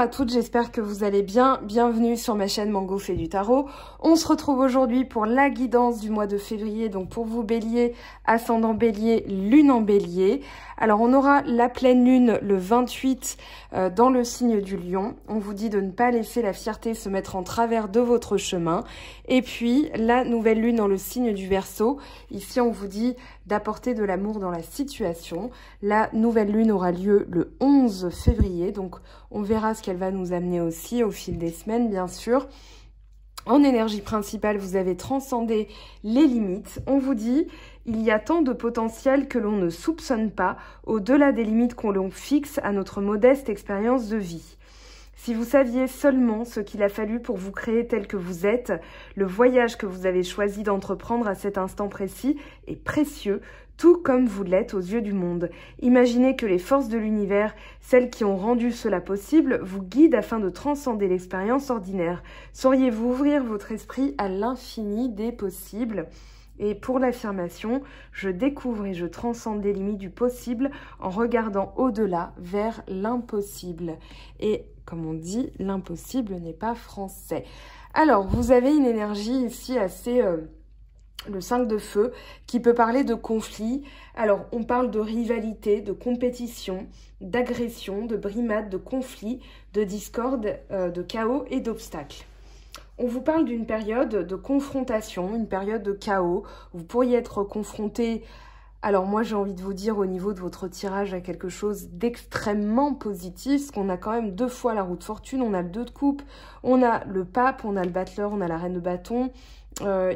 à toutes, j'espère que vous allez bien. Bienvenue sur ma chaîne Mango fait du tarot. On se retrouve aujourd'hui pour la guidance du mois de février. Donc pour vous bélier, ascendant bélier, lune en bélier. Alors on aura la pleine lune le 28 dans le signe du lion. On vous dit de ne pas laisser la fierté se mettre en travers de votre chemin. Et puis la nouvelle lune dans le signe du Verseau. Ici on vous dit d'apporter de l'amour dans la situation. La nouvelle lune aura lieu le 11 février. Donc on verra ce qu'elle va nous amener aussi au fil des semaines, bien sûr. En énergie principale, vous avez transcendé les limites. On vous dit, il y a tant de potentiel que l'on ne soupçonne pas, au-delà des limites qu'on l'on fixe à notre modeste expérience de vie. Si vous saviez seulement ce qu'il a fallu pour vous créer tel que vous êtes, le voyage que vous avez choisi d'entreprendre à cet instant précis est précieux, tout comme vous l'êtes aux yeux du monde. Imaginez que les forces de l'univers, celles qui ont rendu cela possible, vous guident afin de transcender l'expérience ordinaire. Sauriez-vous ouvrir votre esprit à l'infini des possibles ? Et pour l'affirmation, je découvre et je transcende les limites du possible en regardant au-delà vers l'impossible. Et comme on dit, l'impossible n'est pas français. Alors, vous avez une énergie ici assez... le 5 de feu, qui peut parler de conflit. Alors, on parle de rivalité, de compétition, d'agression, de brimade, de conflit, de discorde, de chaos et d'obstacles. On vous parle d'une période de confrontation, une période de chaos. Vous pourriez être confronté, alors moi j'ai envie de vous dire au niveau de votre tirage à quelque chose d'extrêmement positif, parce qu'on a quand même 2 fois la roue de fortune, on a le 2 de coupe, on a le pape, on a le battleur, on a la reine de bâton.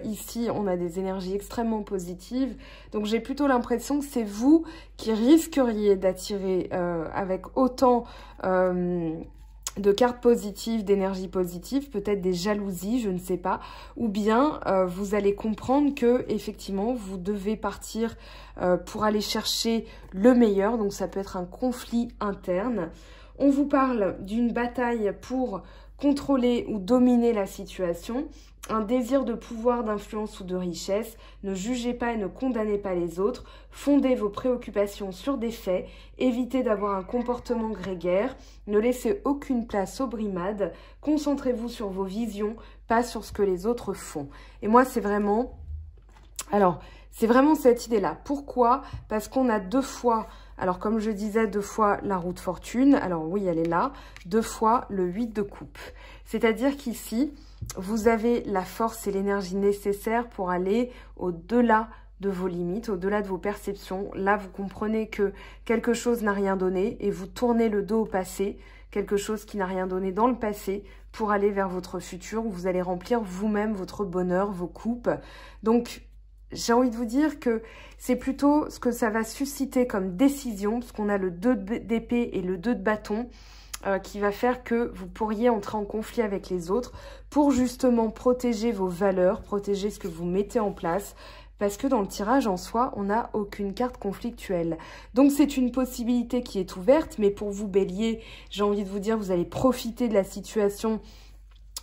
Ici, on a des énergies extrêmement positives. Donc, j'ai plutôt l'impression que c'est vous qui risqueriez d'attirer avec autant de cartes positives, d'énergie positive, peut-être des jalousies, je ne sais pas. Ou bien, vous allez comprendre que effectivement, vous devez partir pour aller chercher le meilleur. Donc, ça peut être un conflit interne. On vous parle d'une bataille pour contrôler ou dominer la situation, un désir de pouvoir, d'influence ou de richesse. Ne jugez pas et ne condamnez pas les autres. Fondez vos préoccupations sur des faits. Évitez d'avoir un comportement grégaire. Ne laissez aucune place aux brimades. Concentrez-vous sur vos visions, pas sur ce que les autres font. Et moi, c'est vraiment... Alors, c'est vraiment cette idée-là. Pourquoi? Parce qu'on a 2 fois... Alors, comme je disais, 2 fois la roue de fortune. Alors, oui, elle est là. 2 fois le 8 de coupe. C'est-à-dire qu'ici, vous avez la force et l'énergie nécessaires pour aller au-delà de vos limites, au-delà de vos perceptions. Là, vous comprenez que quelque chose n'a rien donné et vous tournez le dos au passé, quelque chose qui n'a rien donné dans le passé, pour aller vers votre futur où vous allez remplir vous-même votre bonheur, vos coupes. Donc, j'ai envie de vous dire que c'est plutôt ce que ça va susciter comme décision, parce qu'on a le 2 d'épée et le 2 de bâton, qui va faire que vous pourriez entrer en conflit avec les autres pour justement protéger vos valeurs, protéger ce que vous mettez en place, parce que dans le tirage en soi, on n'a aucune carte conflictuelle. Donc c'est une possibilité qui est ouverte, mais pour vous Bélier, j'ai envie de vous dire, vous allez profiter de la situation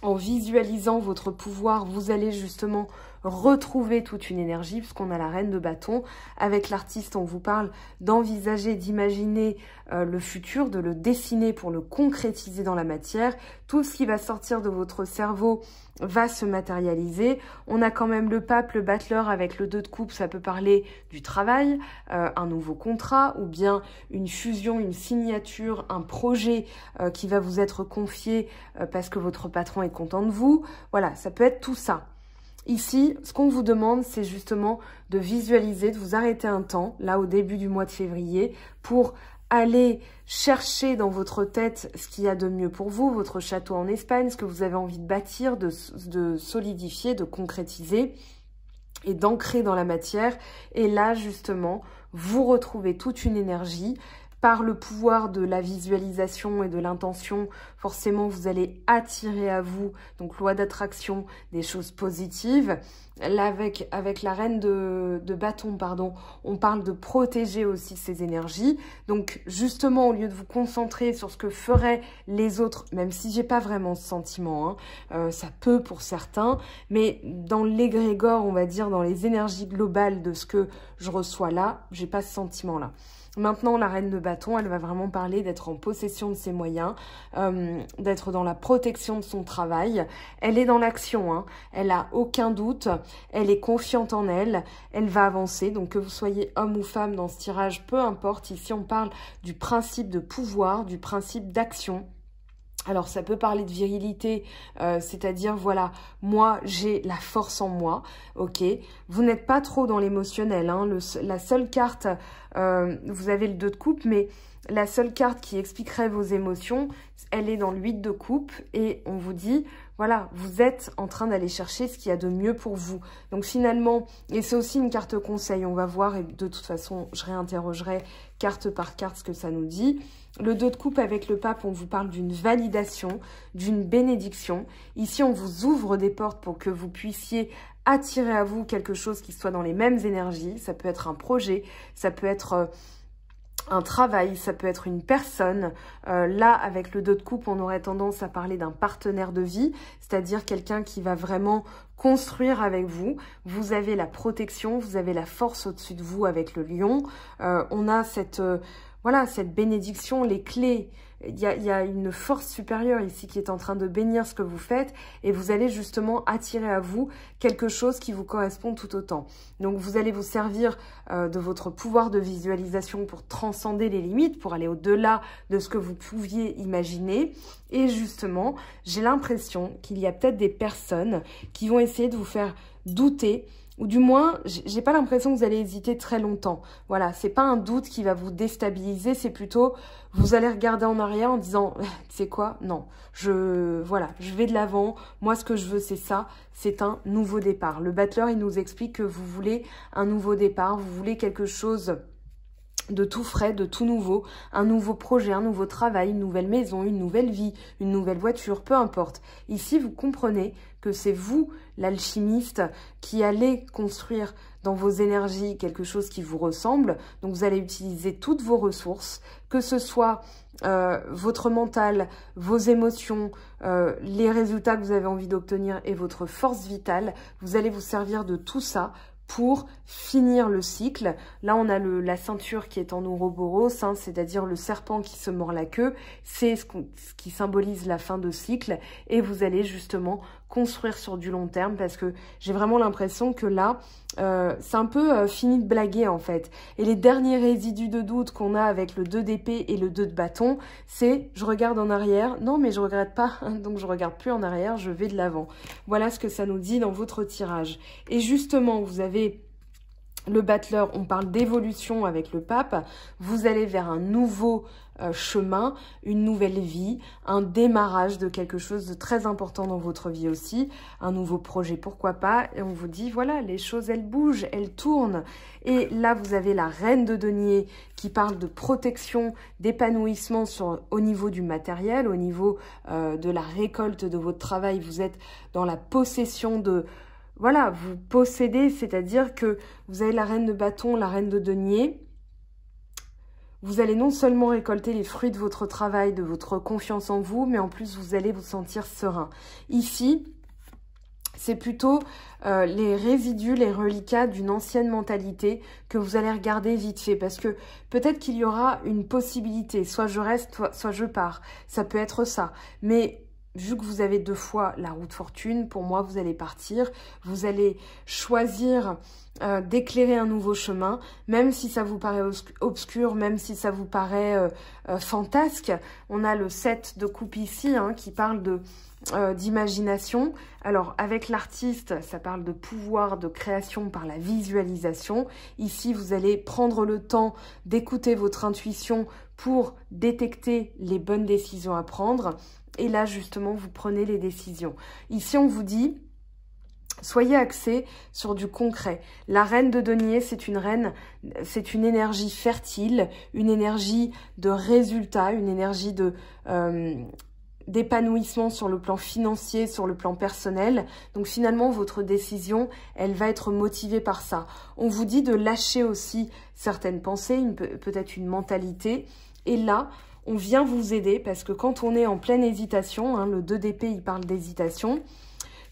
en visualisant votre pouvoir. Vous allez justement retrouver toute une énergie, puisqu'on a la reine de bâton. Avec l'artiste, on vous parle d'envisager, d'imaginer le futur, de le dessiner pour le concrétiser dans la matière. Tout ce qui va sortir de votre cerveau va se matérialiser. On a quand même le pape, le battleur avec le 2 de coupe, ça peut parler du travail, un nouveau contrat ou bien une fusion, une signature, un projet qui va vous être confié parce que votre patron est content de vous. Voilà, ça peut être tout ça. Ici, ce qu'on vous demande, c'est justement de visualiser, de vous arrêter un temps, là au début du mois de février, pour aller chercher dans votre tête ce qu'il y a de mieux pour vous, votre château en Espagne, ce que vous avez envie de bâtir, de solidifier, de concrétiser et d'ancrer dans la matière. Et là, justement, vous retrouvez toute une énergie. Par le pouvoir de la visualisation et de l'intention, forcément, vous allez attirer à vous, donc loi d'attraction, des choses positives. Là, avec la reine de bâton, pardon, on parle de protéger aussi ces énergies. Donc, justement, au lieu de vous concentrer sur ce que feraient les autres, même si j'ai pas vraiment ce sentiment, hein, ça peut pour certains, mais dans l'égrégore, on va dire, dans les énergies globales de ce que je reçois là, j'ai pas ce sentiment-là. Maintenant, la reine de bâton, elle va vraiment parler d'être en possession de ses moyens, d'être dans la protection de son travail. Elle est dans l'action, hein. Elle a aucun doute, elle est confiante en elle, elle va avancer. Donc que vous soyez homme ou femme dans ce tirage, peu importe. Ici, on parle du principe de pouvoir, du principe d'action. Alors, ça peut parler de virilité, c'est-à-dire, voilà, moi, j'ai la force en moi, ok. Vous n'êtes pas trop dans l'émotionnel, hein. La seule carte, vous avez le 2 de coupe, mais la seule carte qui expliquerait vos émotions, elle est dans le 8 de coupe, et on vous dit, voilà, vous êtes en train d'aller chercher ce qu'il y a de mieux pour vous. Donc, finalement, et c'est aussi une carte conseil, on va voir, et de toute façon, je réinterrogerai carte par carte ce que ça nous dit. Le 2 de coupe avec le pape, on vous parle d'une validation, d'une bénédiction. Ici, on vous ouvre des portes pour que vous puissiez attirer à vous quelque chose qui soit dans les mêmes énergies. Ça peut être un projet, ça peut être un travail, ça peut être une personne. Là, avec le 2 de coupe, on aurait tendance à parler d'un partenaire de vie, c'est-à-dire quelqu'un qui va vraiment construire avec vous. Vous avez la protection, vous avez la force au-dessus de vous avec le lion. On a cette... voilà, cette bénédiction, les clés, il y a une force supérieure ici qui est en train de bénir ce que vous faites et vous allez justement attirer à vous quelque chose qui vous correspond tout autant. Donc, vous allez vous servir de votre pouvoir de visualisation pour transcender les limites, pour aller au-delà de ce que vous pouviez imaginer. Et justement, j'ai l'impression qu'il y a peut-être des personnes qui vont essayer de vous faire douter, ou du moins, j'ai pas l'impression que vous allez hésiter très longtemps. Voilà, c'est pas un doute qui va vous déstabiliser, c'est plutôt, vous allez regarder en arrière en disant, tu sais quoi, non, voilà, je vais de l'avant, moi ce que je veux c'est ça, c'est un nouveau départ. Le battleur, il nous explique que vous voulez un nouveau départ, vous voulez quelque chose de tout frais, de tout nouveau, un nouveau projet, un nouveau travail, une nouvelle maison, une nouvelle vie, une nouvelle voiture, peu importe. Ici, vous comprenez que c'est vous, l'alchimiste, qui allez construire dans vos énergies quelque chose qui vous ressemble. Donc, vous allez utiliser toutes vos ressources, que ce soit votre mental, vos émotions, les résultats que vous avez envie d'obtenir et votre force vitale. Vous allez vous servir de tout ça pour finir le cycle. Là, on a la ceinture qui est en ouroboros, hein, c'est-à-dire le serpent qui se mord la queue. C'est ce qui symbolise la fin de cycle. Et vous allez justement construire sur du long terme parce que j'ai vraiment l'impression que là, c'est un peu fini de blaguer en fait. Et les derniers résidus de doute qu'on a avec le 2 d'épée et le 2 de bâton, c'est je regarde en arrière. Non, mais je regrette pas, donc je regarde plus en arrière, je vais de l'avant. Voilà ce que ça nous dit dans votre tirage. Et justement, vous avez le battleur, on parle d'évolution avec le pape. Vous allez vers un nouveau chemin, une nouvelle vie, un démarrage de quelque chose de très important dans votre vie aussi, un nouveau projet, pourquoi pas. Et on vous dit, voilà, les choses, elles bougent, elles tournent. Et là, vous avez la reine de denier qui parle de protection, d'épanouissement au niveau du matériel, au niveau de la récolte de votre travail. Vous êtes dans la possession de... Voilà, vous possédez, c'est-à-dire que vous avez la reine de bâton, la reine de denier. Vous allez non seulement récolter les fruits de votre travail, de votre confiance en vous, mais en plus, vous allez vous sentir serein. Ici, c'est plutôt les résidus, les reliquats d'une ancienne mentalité que vous allez regarder vite fait. Parce que peut-être qu'il y aura une possibilité, soit je reste, soit je pars. Ça peut être ça. Mais... vu que vous avez 2 fois la roue de fortune, pour moi, vous allez partir. Vous allez choisir d'éclairer un nouveau chemin, même si ça vous paraît obscur, même si ça vous paraît fantasque. On a le 7 de coupe ici, hein, qui parle d'imagination. Alors, avec l'artiste, ça parle de pouvoir de création par la visualisation. Ici, vous allez prendre le temps d'écouter votre intuition pour détecter les bonnes décisions à prendre. Et là, justement, vous prenez les décisions. Ici, on vous dit, soyez axés sur du concret. La reine de denier, c'est une énergie fertile, une énergie de résultat, une énergie d'épanouissement sur le plan financier, sur le plan personnel. Donc finalement, votre décision, elle va être motivée par ça. On vous dit de lâcher aussi certaines pensées, peut-être une mentalité. Et là, on vient vous aider parce que quand on est en pleine hésitation, hein, le 2 d'épée, il parle d'hésitation.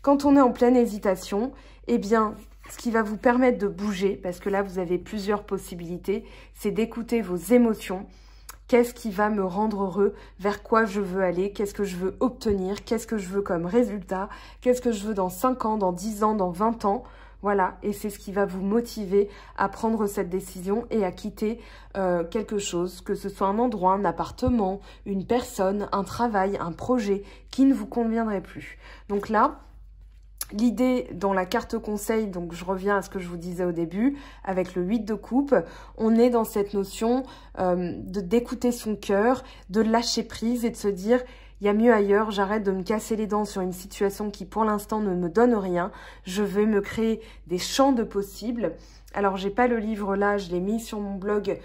Quand on est en pleine hésitation, eh bien, ce qui va vous permettre de bouger, parce que là, vous avez plusieurs possibilités, c'est d'écouter vos émotions. Qu'est-ce qui va me rendre heureux? Vers quoi je veux aller? Qu'est-ce que je veux obtenir? Qu'est-ce que je veux comme résultat? Qu'est-ce que je veux dans 5 ans, dans 10 ans, dans 20 ans? Voilà, et c'est ce qui va vous motiver à prendre cette décision et à quitter quelque chose, que ce soit un endroit, un appartement, une personne, un travail, un projet qui ne vous conviendrait plus. Donc là, l'idée dans la carte conseil, donc je reviens à ce que je vous disais au début, avec le 8 de coupe, on est dans cette notion d'écouter son cœur, de lâcher prise et de se dire il y a mieux ailleurs, j'arrête de me casser les dents sur une situation qui pour l'instant ne me donne rien, je vais me créer des champs de possibles. Alors, j'ai pas le livre là, je l'ai mis sur mon blog,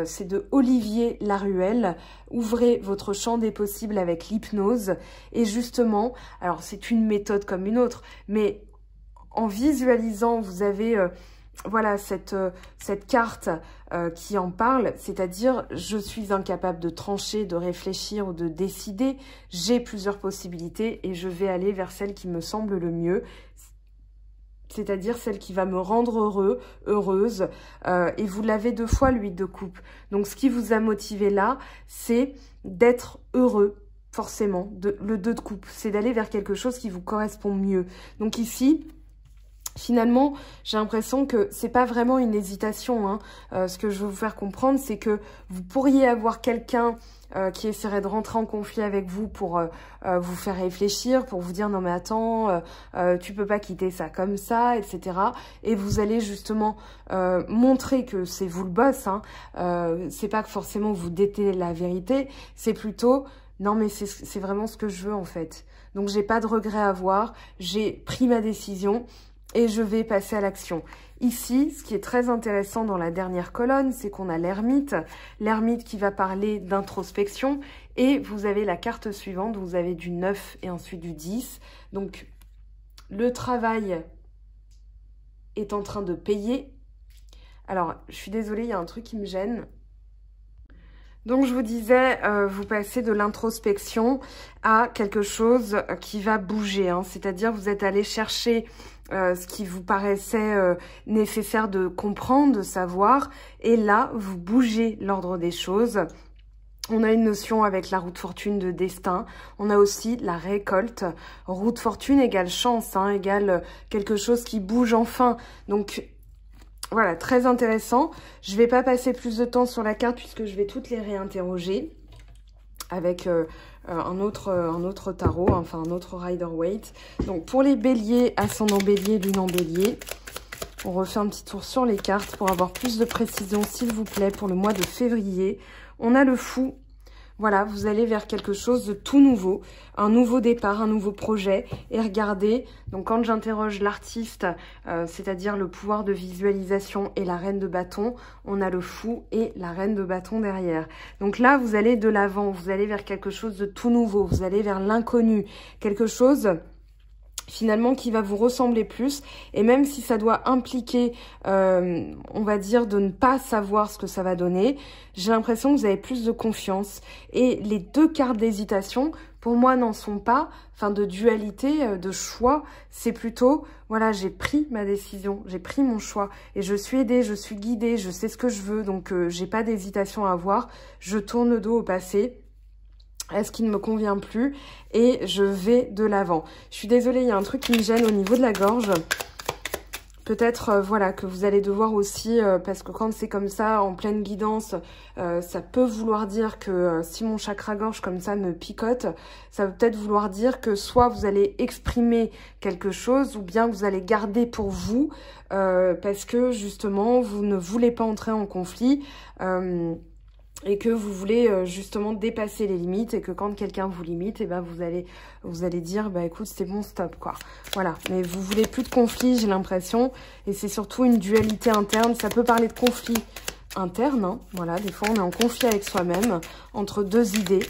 c'est de Olivier Laruelle. Ouvrez votre champ des possibles avec l'hypnose. Et justement, alors c'est une méthode comme une autre, mais en visualisant, vous avez voilà cette carte qui en parle, c'est-à-dire je suis incapable de trancher, de réfléchir ou de décider. J'ai plusieurs possibilités et je vais aller vers celle qui me semble le mieux. C'est-à-dire celle qui va me rendre heureux, heureuse. Et vous l'avez 2 fois, le 8 de coupe. Donc, ce qui vous a motivé là, c'est d'être heureux, forcément. Le 2 de coupe, c'est d'aller vers quelque chose qui vous correspond mieux. Donc ici, finalement, j'ai l'impression que c'est pas vraiment une hésitation. Hein. Ce que je veux vous faire comprendre, c'est que vous pourriez avoir quelqu'un qui essaierait de rentrer en conflit avec vous pour vous faire réfléchir, pour vous dire non mais attends, tu peux pas quitter ça comme ça, etc. Et vous allez justement montrer que c'est vous le boss. Hein. C'est pas que forcément vous détestez la vérité, c'est plutôt non mais c'est vraiment ce que je veux en fait. Donc j'ai pas de regret à avoir, j'ai pris ma décision et je vais passer à l'action. Ici, ce qui est très intéressant dans la dernière colonne, c'est qu'on a l'ermite. L'ermite qui va parler d'introspection. Et vous avez la carte suivante, vous avez du 9 et ensuite du 10. Donc, le travail est en train de payer. Alors, je suis désolée, il y a un truc qui me gêne. Donc, je vous disais, vous passez de l'introspection à quelque chose qui va bouger. Hein. C'est-à-dire, vous êtes allé chercher ce qui vous paraissait nécessaire de comprendre, de savoir. Et là, vous bougez l'ordre des choses. On a une notion avec la roue de fortune de destin. On a aussi la récolte. Roue de fortune égale chance, hein, égale quelque chose qui bouge enfin. Donc, voilà, très intéressant. Je ne vais pas passer plus de temps sur la carte puisque je vais toutes les réinterroger avec un autre tarot, enfin un autre Rider-Waite. Donc pour les béliers, ascendant bélier, lune en bélier, on refait un petit tour sur les cartes pour avoir plus de précision s'il vous plaît pour le mois de février. On a le fou. Voilà, vous allez vers quelque chose de tout nouveau, un nouveau départ, un nouveau projet. Et regardez, donc quand j'interroge l'artiste, c'est-à-dire le pouvoir de visualisation et la reine de bâton, on a le fou et la reine de bâton derrière. Donc là, vous allez de l'avant, vous allez vers quelque chose de tout nouveau, vous allez vers l'inconnu, quelque chose finalement qui va vous ressembler plus, et même si ça doit impliquer, on va dire, de ne pas savoir ce que ça va donner, j'ai l'impression que vous avez plus de confiance. Et les 2 cartes d'hésitation, pour moi, n'en sont pas, enfin de dualité, de choix, c'est plutôt, voilà, j'ai pris ma décision, j'ai pris mon choix, et je suis aidée, je suis guidée, je sais ce que je veux, donc j'ai pas d'hésitation à avoir, je tourne le dos au passé, à ce qui ne me convient plus et je vais de l'avant. Je suis désolée, il y a un truc qui me gêne au niveau de la gorge. Peut-être, voilà, que vous allez devoir aussi, parce que quand c'est comme ça, en pleine guidance, ça peut vouloir dire que si mon chakra-gorge comme ça me picote, ça veut peut-être vouloir dire que soit vous allez exprimer quelque chose, ou bien vous allez garder pour vous, parce que justement, vous ne voulez pas entrer en conflit, et que vous voulez justement dépasser les limites, et que quand quelqu'un vous limite, et ben vous allez dire bah écoute c'est bon, stop quoi. Voilà, mais vous voulez plus de conflit, j'ai l'impression, et c'est surtout une dualité interne. Ça peut parler de conflit interne, hein. Voilà, des fois on est en conflit avec soi-même entre 2 idées.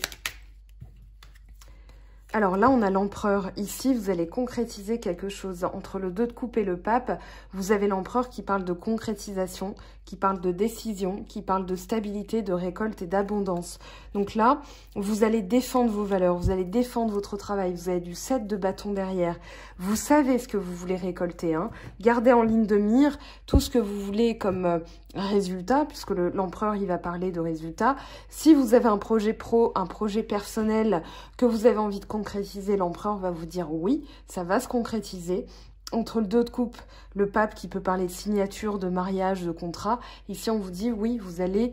Alors là, on a l'empereur. Ici, vous allez concrétiser quelque chose. Entre le 2 de coupe et le pape, vous avez l'empereur qui parle de concrétisation, qui parle de décision, qui parle de stabilité, de récolte et d'abondance. Donc là, vous allez défendre vos valeurs, vous allez défendre votre travail, vous avez du 7 de bâton derrière. Vous savez ce que vous voulez récolter, hein. Gardez en ligne de mire tout ce que vous voulez comme résultat, puisque l'empereur, il va parler de résultats. Si vous avez un projet pro, un projet personnel que vous avez envie de concrétiser, l'empereur va vous dire oui, ça va se concrétiser. Entre le 2 de coupe, le pape qui peut parler de signature, de mariage, de contrat, ici on vous dit oui, vous allez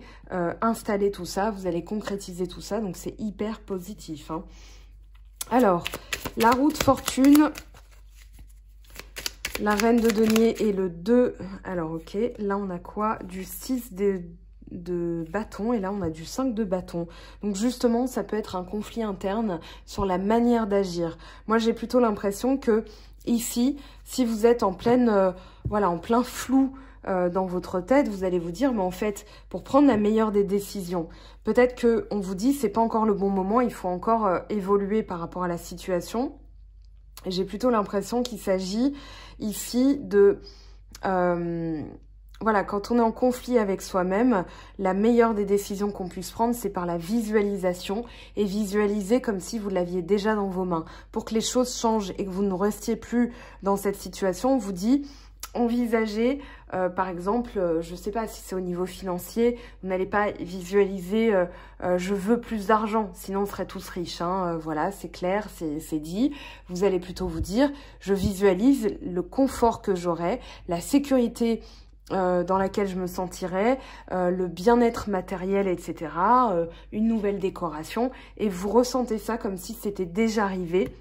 installer tout ça, vous allez concrétiser tout ça, donc c'est hyper positif, hein. Alors, la roue de fortune, la reine de denier et le 2, alors ok, là on a quoi? Du 6 de bâton et là on a du 5 de bâton. Donc justement, ça peut être un conflit interne sur la manière d'agir. Moi, j'ai plutôt l'impression que ici, si vous êtes en pleine, voilà, en plein flou dans votre tête, vous allez vous dire, mais en fait, pour prendre la meilleure des décisions, peut-être que on vous dit, c'est pas encore le bon moment, il faut encore évoluer par rapport à la situation. Et j'ai plutôt l'impression qu'il s'agit ici de voilà, quand on est en conflit avec soi-même, la meilleure des décisions qu'on puisse prendre, c'est par la visualisation et visualiser comme si vous l'aviez déjà dans vos mains. Pour que les choses changent et que vous ne restiez plus dans cette situation, on vous dit, envisagez, par exemple, je ne sais pas si c'est au niveau financier, vous n'allez pas visualiser je veux plus d'argent, sinon on serait tous riches, hein, voilà, c'est clair, c'est dit. Vous allez plutôt vous dire, je visualise le confort que j'aurai, la sécurité dans laquelle je me sentirais, le bien-être matériel, etc., une nouvelle décoration, et vous ressentez ça comme si c'était déjà arrivé.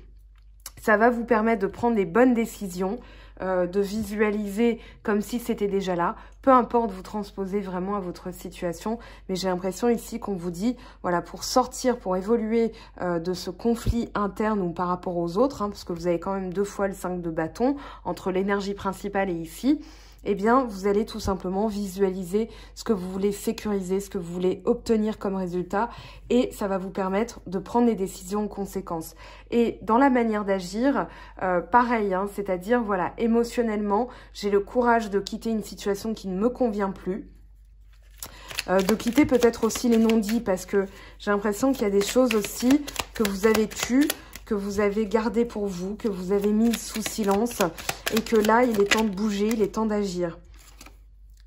Ça va vous permettre de prendre les bonnes décisions, de visualiser comme si c'était déjà là, peu importe, vous transposez vraiment à votre situation, mais j'ai l'impression ici qu'on vous dit, voilà, pour sortir, pour évoluer de ce conflit interne ou par rapport aux autres, hein, parce que vous avez quand même 2 fois le 5 de bâton, entre l'énergie principale et ici, eh bien, vous allez tout simplement visualiser ce que vous voulez sécuriser, ce que vous voulez obtenir comme résultat, et ça va vous permettre de prendre des décisions en conséquence. Et dans la manière d'agir, pareil, hein, c'est-à-dire, voilà, émotionnellement, j'ai le courage de quitter une situation qui ne me convient plus, de quitter peut-être aussi les non-dits, parce que j'ai l'impression qu'il y a des choses aussi que vous avez tues, que vous avez gardé pour vous, que vous avez mis sous silence, et que là, il est temps de bouger, il est temps d'agir.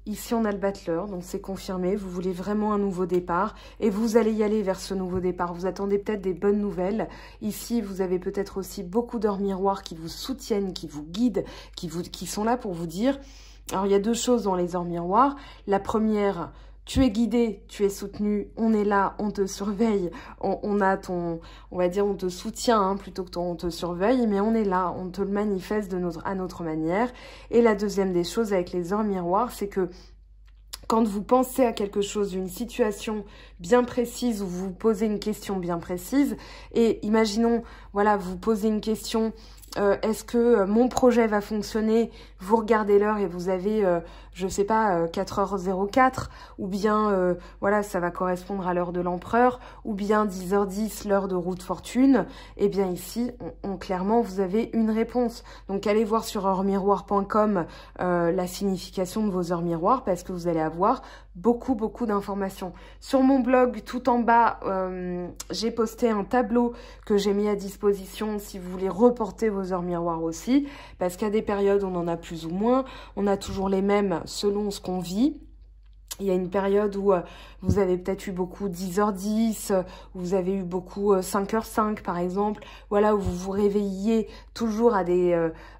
Ici, on a le battleur, donc c'est confirmé, vous voulez vraiment un nouveau départ, et vous allez y aller vers ce nouveau départ. Vous attendez peut-être des bonnes nouvelles. Ici, vous avez peut-être aussi beaucoup d'heures miroirs qui vous soutiennent, qui vous guident, qui sont là pour vous dire... Alors, il y a 2 choses dans les heures miroirs. La première... Tu es guidé, tu es soutenu, on est là, on te surveille, on a ton, on va dire, on te soutient hein, plutôt que on te surveille, mais on est là, on te le manifeste à notre manière. Et la deuxième des choses avec les heures miroirs, c'est que quand vous pensez à quelque chose, une situation bien précise ou vous vous posez une question bien précise, et imaginons, voilà, vous posez une question... est-ce que mon projet va fonctionner? Vous regardez l'heure et vous avez, je sais pas, 4h04, ou bien, voilà, ça va correspondre à l'heure de l'empereur, ou bien 10h10, l'heure de roue de fortune. Et bien ici, clairement, vous avez une réponse. Donc, allez voir sur heuremiroir.com la signification de vos heures miroirs, parce que vous allez avoir beaucoup d'informations. Sur mon blog, tout en bas, j'ai posté un tableau que j'ai mis à disposition si vous voulez reporter vos heures miroirs aussi, parce qu'à des périodes, on en a plus ou moins, on a toujours les mêmes selon ce qu'on vit. Il y a une période où vous avez peut-être eu beaucoup 10h10, où vous avez eu beaucoup 5h05 par exemple, voilà, où vous vous réveilliez toujours à des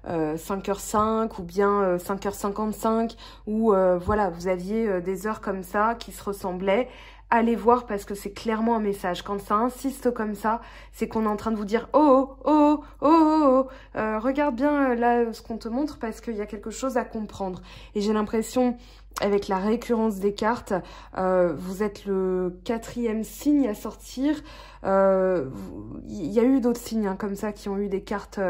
5h05 ou bien 5h55, où voilà, vous aviez des heures comme ça qui se ressemblaient. Allez voir parce que c'est clairement un message. Quand ça insiste comme ça, c'est qu'on est en train de vous dire regarde bien là ce qu'on te montre parce qu'il y a quelque chose à comprendre. Et j'ai l'impression, avec la récurrence des cartes, vous êtes le 4e signe à sortir. Il y a eu d'autres signes hein, comme ça qui ont eu des cartes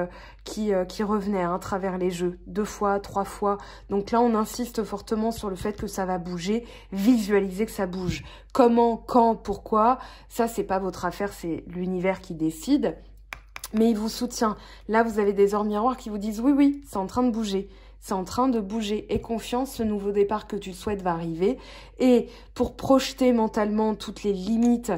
qui revenaient hein, à travers les jeux, 2 fois, 3 fois. Donc là, on insiste fortement sur le fait que ça va bouger, visualisez que ça bouge. Comment, quand, pourquoi, ça c'est pas votre affaire, c'est l'univers qui décide. Mais il vous soutient. Là, vous avez des ors miroirs qui vous disent oui, oui, c'est en train de bouger. C'est en train de bouger. Et confiance, ce nouveau départ que tu souhaites va arriver. Et pour projeter mentalement toutes les limites,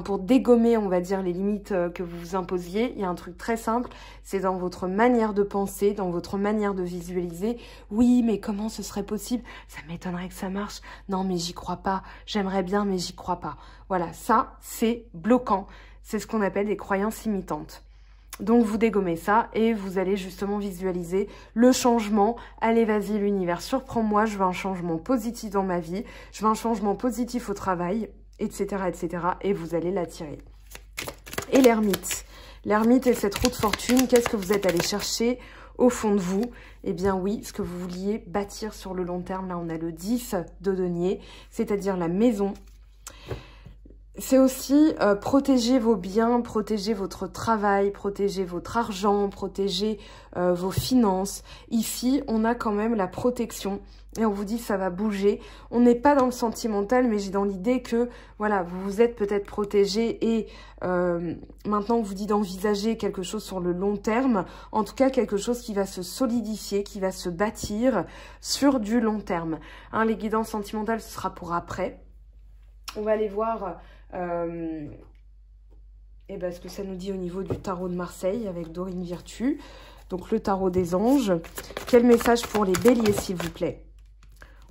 pour dégommer, on va dire, les limites que vous vous imposiez, il y a un truc très simple, c'est dans votre manière de penser, dans votre manière de visualiser. Oui, mais comment ce serait possible? Ça m'étonnerait que ça marche. Non, mais j'y crois pas. J'aimerais bien, mais j'y crois pas. Voilà, ça, c'est bloquant. C'est ce qu'on appelle des croyances limitantes. Donc, vous dégommez ça et vous allez justement visualiser le changement. Allez, vas-y, l'univers, surprends-moi, je veux un changement positif dans ma vie, je veux un changement positif au travail, etc., etc. Et vous allez l'attirer. Et l'ermite. L'ermite et cette roue de fortune, qu'est-ce que vous êtes allé chercher au fond de vous? Eh bien oui, ce que vous vouliez bâtir sur le long terme. Là, on a le 10 de denier, c'est-à-dire la maison. C'est aussi protéger vos biens, protéger votre travail, protéger votre argent, protéger vos finances. Ici, on a quand même la protection et on vous dit ça va bouger. On n'est pas dans le sentimental, mais j'ai dans l'idée que voilà, vous vous êtes peut-être protégé et maintenant on vous dit d'envisager quelque chose sur le long terme. En tout cas, quelque chose qui va se solidifier, qui va se bâtir sur du long terme. Hein, les guidances sentimentales, ce sera pour après. On va aller voir ce que ça nous dit au niveau du tarot de Marseille avec Dorine Virtue. Donc le tarot des anges. Quel message pour les béliers, s'il vous plaît?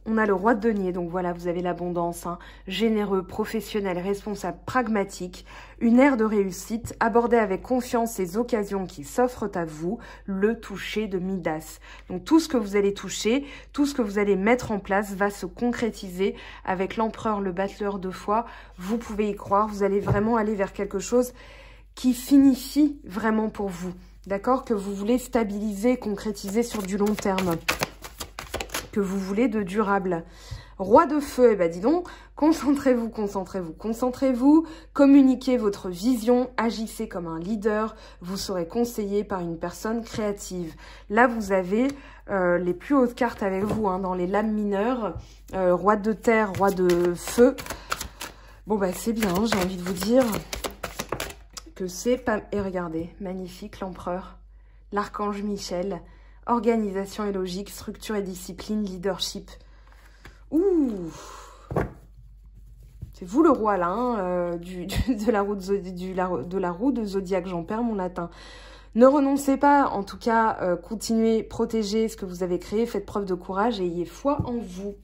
On a le roi de denier, donc voilà, vous avez l'abondance, hein, généreux, professionnel, responsable, pragmatique, une ère de réussite, abordez avec confiance les occasions qui s'offrent à vous, le toucher de Midas. Donc tout ce que vous allez toucher, tout ce que vous allez mettre en place va se concrétiser avec l'empereur, le battleur de foi. Vous pouvez y croire, vous allez vraiment aller vers quelque chose qui signifie vraiment pour vous, d'accord? Que vous voulez stabiliser, concrétiser sur du long terme. Que vous voulez de durable. Roi de feu, eh ben dis donc, concentrez-vous, concentrez-vous, concentrez-vous, communiquez votre vision, agissez comme un leader, vous serez conseillé par une personne créative. Là, vous avez les plus hautes cartes avec vous, hein, dans les lames mineures, roi de terre, roi de feu. Bon, bah c'est bien, j'ai envie de vous dire que c'est pas... Et regardez, magnifique, l'empereur, l'archange Michel... Organisation et logique, structure et discipline, leadership. Ouh, c'est vous le roi là, hein, de la roue de Zodiac, j'en perds mon latin. Ne renoncez pas, en tout cas, continuez, protégez ce que vous avez créé, faites preuve de courage et ayez foi en vous.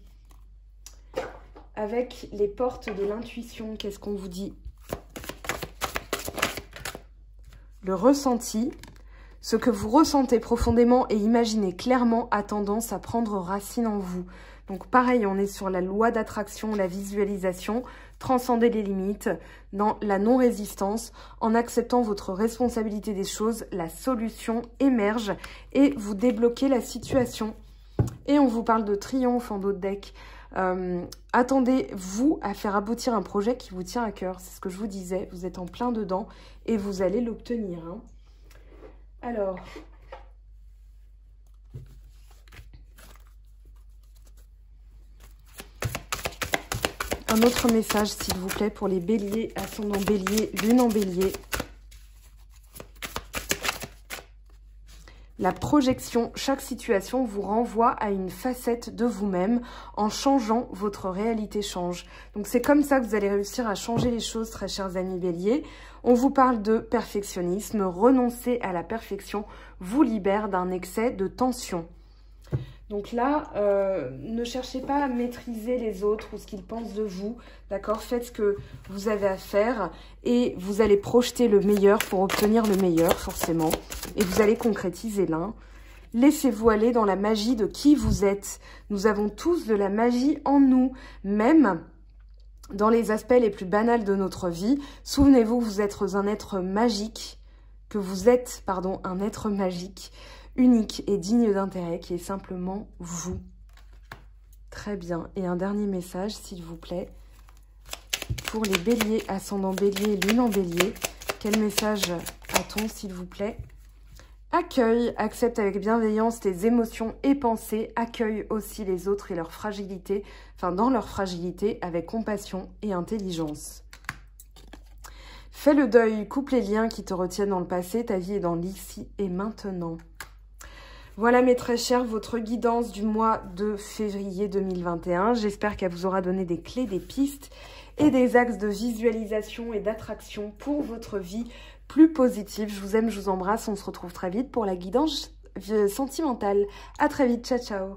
Avec les portes de l'intuition, qu'est-ce qu'on vous dit? Le ressenti. Ce que vous ressentez profondément et imaginez clairement a tendance à prendre racine en vous. Donc pareil, on est sur la loi d'attraction, la visualisation, transcender les limites, dans la non-résistance, en acceptant votre responsabilité des choses, la solution émerge et vous débloquez la situation. Et on vous parle de triomphe en dos de deck. Attendez-vous à faire aboutir un projet qui vous tient à cœur. C'est ce que je vous disais, vous êtes en plein dedans et vous allez l'obtenir, hein. Alors, un autre message, s'il vous plaît, pour les béliers, ascendant bélier, lune en bélier. La projection, chaque situation vous renvoie à une facette de vous-même. En changeant, votre réalité change. Donc c'est comme ça que vous allez réussir à changer les choses, très chers amis béliers. On vous parle de perfectionnisme. Renoncer à la perfection vous libère d'un excès de tension. Donc là, ne cherchez pas à maîtriser les autres ou ce qu'ils pensent de vous, d'accord? Faites ce que vous avez à faire et vous allez projeter le meilleur pour obtenir le meilleur, forcément. Et vous allez concrétiser l'un. Laissez-vous aller dans la magie de qui vous êtes. Nous avons tous de la magie en nous, même dans les aspects les plus banals de notre vie. Souvenez-vous que vous êtes un être magique, un être magique, unique et digne d'intérêt, qui est simplement vous. Très bien. Et un dernier message, s'il vous plaît, pour les béliers, ascendant bélier, lune en bélier. Quel message a-t-on, s'il vous plaît? Accueille, accepte avec bienveillance tes émotions et pensées. Accueille aussi les autres et leur fragilité, dans leur fragilité, avec compassion et intelligence. Fais le deuil, coupe les liens qui te retiennent dans le passé, ta vie est dans l'ici et maintenant. Voilà mes très chers, votre guidance du mois de février 2021. J'espère qu'elle vous aura donné des clés, des pistes et des axes de visualisation et d'attraction pour votre vie plus positive. Je vous aime, je vous embrasse. On se retrouve très vite pour la guidance sentimentale. À très vite, ciao ciao.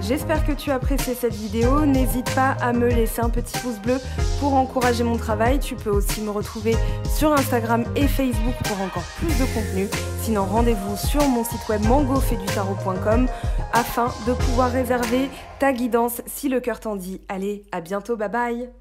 J'espère que tu as apprécié cette vidéo. N'hésite pas à me laisser un petit pouce bleu pour encourager mon travail. Tu peux aussi me retrouver sur Instagram et Facebook pour encore plus de contenu. Sinon, rendez-vous sur mon site web mangofaidutarot.com afin de pouvoir réserver ta guidance si le cœur t'en dit. Allez, à bientôt, bye bye!